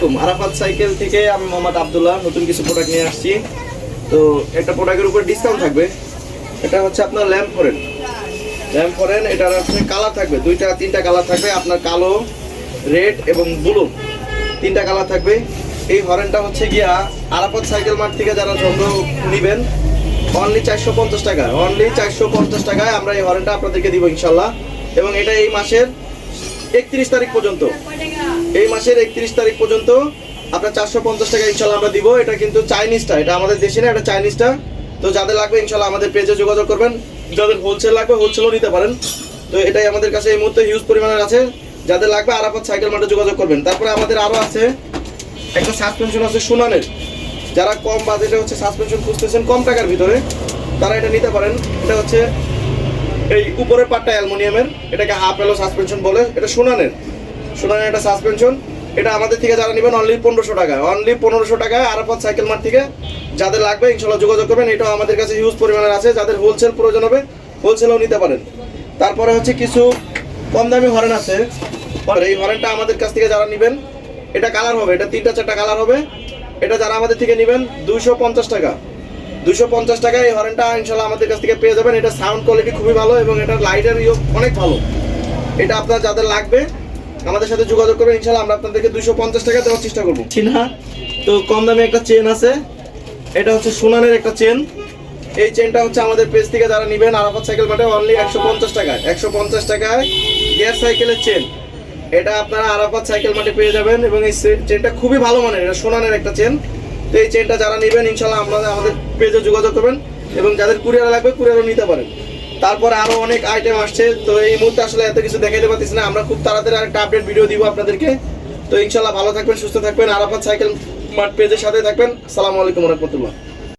আলাইকুম। আরাফাত সাইকেল থেকে আমি মোহাম্মদ আব্দুল্লাহ নতুন কিছু প্রোডাক্ট নিয়ে আসছি। তো একটা প্রোডাক্টের উপর ডিসকাউন্ট থাকবে। এটা হচ্ছে আপনার ল্যাম্প ফরেন। এটার হচ্ছে কালার থাকবে, দুইটা তিনটা কালার থাকবে আপনার, কালো, রেড এবং ব্লু, তিনটা কালার থাকবে। এই হরেনটা হচ্ছে গিয়া আরাফাত সাইকেল মার্ট থেকে যারা যন্ত্র নেবেন অনলি 450 টাকা, অনলি 450 টাকায় আমরা এই হরেনটা আপনাদেরকে দিব ইনশাল্লাহ। এবং এটা এই মাসের 31 তারিখ পর্যন্ত, এই মাসের 31 তারিখ পর্যন্ত আপনার 450 টাকা ইনশাল্লাহ আমরা দিব। এটা কিন্তু চাইনিজটা, এটা আমাদের দেশি না, এটা চাইনিজটা। তো যাদের লাগবে ইনশাল্লাহ আমাদের পেজে যোগাযোগ করবেন। যাদের হোলসেল লাগবে হোলসেলও নিতে পারেন। তো এটাই আমাদের কাছে এই মুহূর্তে হিউজ পরিমাণের আছে। যাদের লাগবে আরাফাত সাইকেল মার্টে যোগাযোগ করবেন। তারপরে আমাদের আরও আছে একটা সাসপেনশন আছে সুনানের। যারা কম বাজেটে হচ্ছে সাসপেনশন খুঁজতেছেন কম টাকার ভিতরে, তারা এটা নিতে পারেন। এটা হচ্ছে এই উপরের পাটটা অ্যালুমিনিয়ামের, এটাকে হাফ এলো সাসপেনশন বলে। এটা সুনানের একটা সাসপেনশন। এটা আমাদের থেকে যারা নেবেন অনলি 1500 টাকা, অনলি 1500 টাকায় আরাফাত সাইকেল মার্ট থেকে। যাদের লাগবে ইনশাল্লাহ যোগাযোগ করবেন। এটাও আমাদের কাছে হিউজ পরিমাণের আছে। যাদের হোলসেল প্রয়োজন হবে হোলসেলও নিতে পারেন। তারপরে হচ্ছে কিছু কম দামি হরেন আছে। এই হরেনটা আমাদের কাছ থেকে যারা নেবেন, এটা কালার হবে, এটা 3টা-4টা কালার হবে। এটা যারা আমাদের থেকে নেবেন 250 টাকা, 250 টাকায় এই হরেনটা ইনশাল্লাহ আমাদের কাছ থেকে পেয়ে যাবেন। এটা সাউন্ড কোয়ালিটি খুবই ভালো এবং এটার লাইটের অনেক ভালো। এটা আপনার যাদের লাগবে আমাদের সাথে যোগাযোগ করবেন ইনশাল্লাহ আমরা আপনাদেরকে 250 টাকা দেওয়ার চেষ্টা করবো। চিনা তো কম দামে একটা চেন আছে, এটা হচ্ছে সুনানের একটা চেন। এই চেনটা হচ্ছে আমাদের পেজ থেকে যারা নেবেন আরাফাত সাইকেল মার্টে অনলি 150 টাকায়, 150 টাকায় গিয়ার সাইকেলের চেন। এটা আপনারা আরাফাত সাইকেল মার্টে পেয়ে যাবেন এবং এই চেনটা খুবই ভালো মানের, এটা সোনানের একটা চেন। তো এই চেনটা যারা নেবেন ইনশাল্লাহ আপনারা আমাদের পেজে যোগাযোগ করবেন এবং যাদের কুরিয়ার লাগবে কুরিয়ারও নিতে পারেন। তারপরে আরো অনেক আইটেম আসছে। তো এই মুহূর্তে আসলে এত কিছু দেখাইতে পারতেছি না, আমরা খুব তাড়াতাড়ি আরেকটা আপডেট ভিডিও দিব আপনাদেরকে। তো ইনশাল্লাহ ভালো থাকবেন, সুস্থ থাকবেন, আরাফাত সাইকেল মার্ট পেজের সাথে থাকবেন। আসসালামু আলাইকুম ওয়া রাহমাতুল্লাহ।